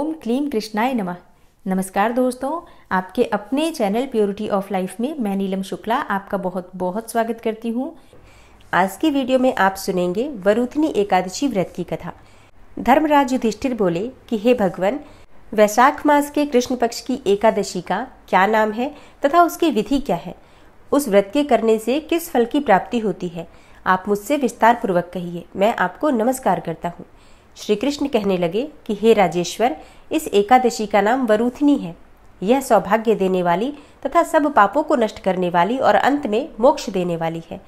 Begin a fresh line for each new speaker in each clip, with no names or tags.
ओम क्लीम कृष्णाय नमः। नमस्कार दोस्तों, आपके अपने चैनल प्योरिटी ऑफ लाइफ में मैं नीलम शुक्ला आपका बहुत बहुत स्वागत करती हूँ। आज की वीडियो में आप सुनेंगे वरुथनी एकादशी व्रत की कथा। धर्मराज युधिष्ठिर बोले कि हे भगवान, वैशाख मास के कृष्ण पक्ष की एकादशी का क्या नाम है तथा उसकी विधि क्या है? उस व्रत के करने से किस फल की प्राप्ति होती है? आप मुझसे विस्तार पूर्वक कहिए, मैं आपको नमस्कार करता हूँ। श्री कृष्ण कहने लगे कि हे राजेश्वर, इस एकादशी का नाम वरुथनी है। यह सौभाग्य देने वाली तथा सब पापों को नष्ट करने वाली और अंत में मोक्ष देने वाली है।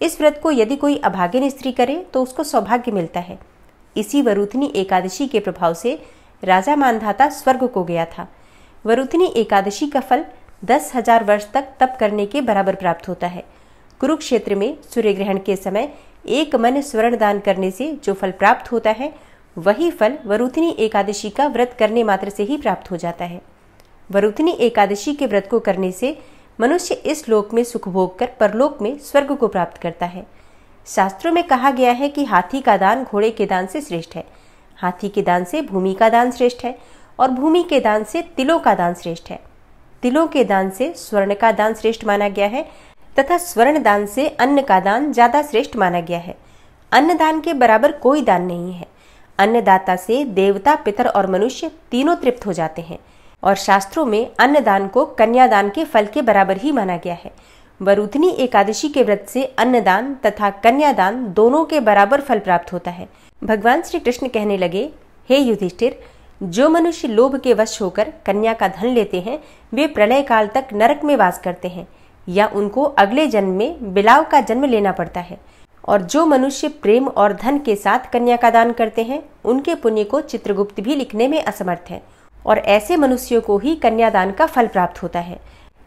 इस व्रत को यदि कोई अभागिन स्त्री करे तो उसको सौभाग्य मिलता है। इसी वरुथनी एकादशी के प्रभाव से राजा मानधाता स्वर्ग को गया था। वरुथनी एकादशी का फल 10,000 वर्ष तक तप करने के बराबर प्राप्त होता है। कुरुक्षेत्र में सूर्य ग्रहण के समय एक मन स्वर्ण दान करने से जो फल प्राप्त होता है, वही फल वरुथनी एकादशी का व्रत करने मात्र से ही प्राप्त हो जाता है। वरुथनी एकादशी के व्रत को करने से मनुष्य इस लोक में सुख भोग कर परलोक में स्वर्ग को प्राप्त करता है। शास्त्रों में कहा गया है कि हाथी का दान घोड़े के दान से श्रेष्ठ है, हाथी के दान से भूमि का दान श्रेष्ठ है और भूमि के दान से तिलों का दान श्रेष्ठ है। तिलों के दान से स्वर्ण का दान श्रेष्ठ माना गया है तथा स्वर्ण दान से अन्न का दान ज्यादा श्रेष्ठ माना गया है। अन्न दान के बराबर कोई दान नहीं है। अन्नदाता से देवता, पितर और मनुष्य तीनों तृप्त हो जाते हैं और शास्त्रों में अन्नदान को कन्यादान के फल के बराबर ही माना गया है। वरुथनी एकादशी के व्रत से अन्नदान तथा कन्यादान दोनों के बराबर फल प्राप्त होता है। भगवान श्री कृष्ण कहने लगे, हे युधिष्ठिर, जो मनुष्य लोभ के वश होकर कन्या का धन लेते हैं, वे प्रलय काल तक नरक में वास करते हैं या उनको अगले जन्म में बिलाव का जन्म लेना पड़ता है। और जो मनुष्य प्रेम और धन के साथ कन्या का दान करते हैं, उनके पुण्य को चित्रगुप्त भी लिखने में असमर्थ है और ऐसे मनुष्यों को ही कन्यादान का फल प्राप्त होता है।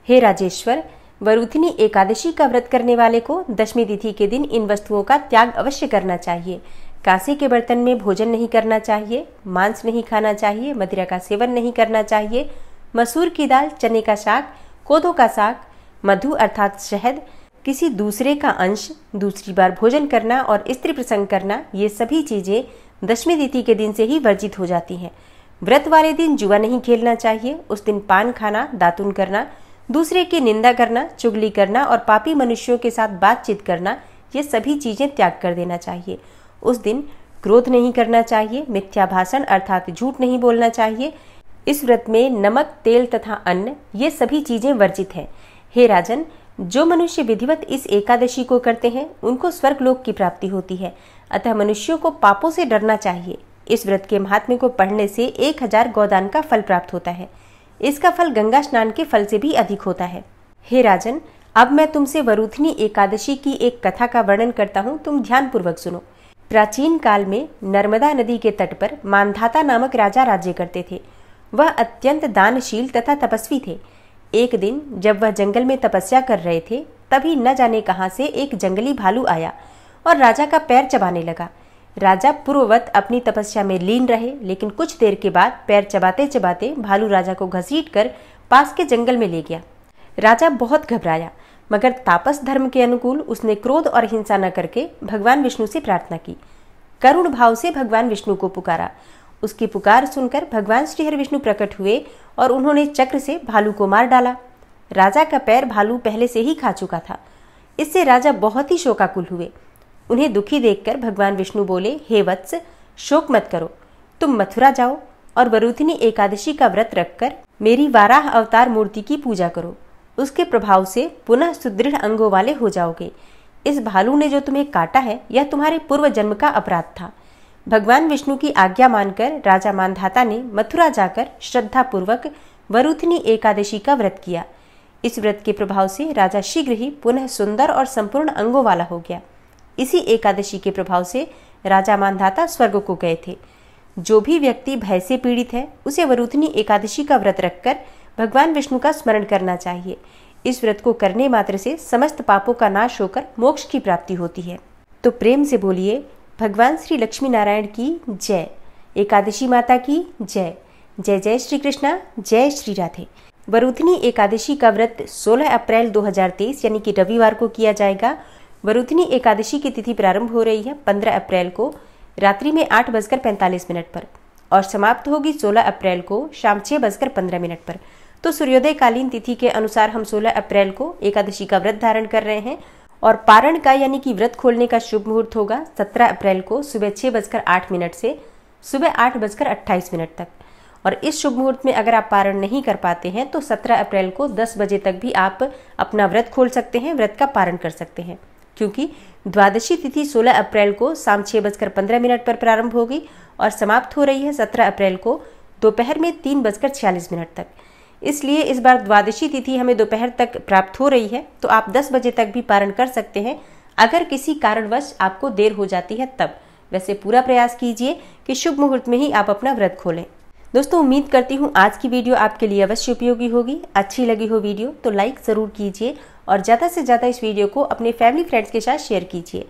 हे राजेश्वर, वरुथनी एकादशी का व्रत करने वाले को दशमी तिथि के दिन इन वस्तुओं का त्याग अवश्य करना चाहिए। कांसे के बर्तन में भोजन नहीं करना चाहिए, मांस नहीं खाना चाहिए, मदिरा का सेवन नहीं करना चाहिए, मसूर की दाल, चने का साग, कोदो का साग, मधु अर्थात शहद, किसी दूसरे का अंश, दूसरी बार भोजन करना और स्त्री प्रसंग करना, ये सभी चीजें दशमी तिथि के दिन से ही वर्जित हो जाती हैं। व्रत वाले दिन जुआ नहीं खेलना चाहिए। उस दिन पान खाना, दातुन करना, दूसरे की निंदा करना, चुगली करना और पापी मनुष्यों के साथ बातचीत करना, ये सभी चीजें त्याग कर देना चाहिए। उस दिन क्रोध नहीं करना चाहिए, मिथ्या भाषण अर्थात झूठ नहीं बोलना चाहिए। इस व्रत में नमक, तेल तथा अन्न, ये सभी चीजें वर्जित हैं। हे राजन, जो मनुष्य विधिवत इस एकादशी को करते हैं, उनको स्वर्गलोक की प्राप्ति होती है। अतः मनुष्यों को पापों से डरना चाहिए। इस व्रत के महात्म्य को पढ़ने से 1000 गौदान का फल प्राप्त होता है। इसका फल गंगा स्नान के फल से भी अधिक होता है। हे राजन, अब मैं तुमसे वरुथनी एकादशी की एक कथा का वर्णन करता हूँ, तुम ध्यान पूर्वक सुनो। प्राचीन काल में नर्मदा नदी के तट पर मानधाता नामक राजा राज्य करते थे। वह अत्यंत दानशील तथा तपस्वी थे। एक दिन जब वह जंगल में तपस्या कर रहे थे, तभी न जाने कहां से एक जंगली भालू आया और राजा का पैर चबाने लगा। राजा पूर्ववत अपनी तपस्या में लीन रहे, लेकिन कुछ देर के बाद पैर चबाते चबाते भालू राजा को घसीटकर पास के जंगल में ले गया। राजा बहुत घबराया, मगर तापस धर्म के अनुकूल उसने क्रोध और हिंसा न करके भगवान विष्णु से प्रार्थना की। करुण भाव से भगवान विष्णु को पुकारा। उसकी पुकार सुनकर भगवान श्री हरि विष्णु प्रकट हुए और उन्होंने चक्र से भालू को मार डाला। राजा का पैर भालू पहले से ही खा चुका था। इससे राजा बहुत ही शोकाकुल हुए। उन्हें दुखी देखकर भगवान विष्णु बोले, हे वत्स, शोक मत करो, तुम मथुरा जाओ और वरुथनी एकादशी का व्रत रखकर मेरी वाराह अवतार मूर्ति की पूजा करो। उसके प्रभाव से पुनः सुदृढ़ अंगों वाले हो जाओगे। इस भालू ने जो तुम्हें काटा है, यह तुम्हारे पूर्व जन्म का अपराध था। भगवान विष्णु की आज्ञा मानकर राजा मानधाता ने मथुरा जाकर श्रद्धा पूर्वक वरुथनी एकादशी का व्रत किया। इस व्रत के प्रभाव से राजा शीघ्र ही पुनः सुंदर और संपूर्ण अंगों वाला हो गया। इसी एकादशी के प्रभाव से राजा मानधाता स्वर्ग को गए थे। जो भी व्यक्ति भय से पीड़ित है, उसे वरुथनी एकादशी का व्रत रखकर भगवान विष्णु का स्मरण करना चाहिए। इस व्रत को करने मात्र से समस्त पापों का नाश होकर मोक्ष की प्राप्ति होती है। तो प्रेम से बोलिए, भगवान श्री लक्ष्मी नारायण की जय, एकादशी माता की जय। जय जय श्री कृष्णा, जय श्री राधे। वरुथनी एकादशी का व्रत 16 अप्रैल 2023 यानी कि रविवार को किया जाएगा। वरुथनी एकादशी की तिथि प्रारंभ हो रही है 15 अप्रैल को रात्रि में 8:45 पर और समाप्त होगी 16 अप्रैल को शाम 6:15 पर। तो सूर्योदय कालीन तिथि के अनुसार हम 16 अप्रैल को एकादशी का व्रत धारण कर रहे हैं और पारण का यानी कि व्रत खोलने का शुभ मुहूर्त होगा 17 अप्रैल को सुबह 6:08 से सुबह 8:28 तक। और इस शुभ मुहूर्त में अगर आप पारण नहीं कर पाते हैं तो 17 अप्रैल को 10 बजे तक भी आप अपना व्रत खोल सकते हैं, व्रत का पारण कर सकते हैं, क्योंकि द्वादशी तिथि 16 अप्रैल को शाम 6:15 पर प्रारंभ होगी और समाप्त हो रही है 17 अप्रैल को दोपहर में 3:46 तक। इसलिए इस बार द्वादशी तिथि हमें दोपहर तक प्राप्त हो रही है, तो आप 10 बजे तक भी पारण कर सकते हैं अगर किसी कारणवश आपको देर हो जाती है तब। वैसे पूरा प्रयास कीजिए कि शुभ मुहूर्त में ही आप अपना व्रत खोलें। दोस्तों, उम्मीद करती हूँ आज की वीडियो आपके लिए अवश्य उपयोगी होगी। अच्छी लगी हो वीडियो तो लाइक ज़रूर कीजिए और ज़्यादा से ज़्यादा इस वीडियो को अपने फैमिली फ्रेंड्स के साथ शेयर कीजिए।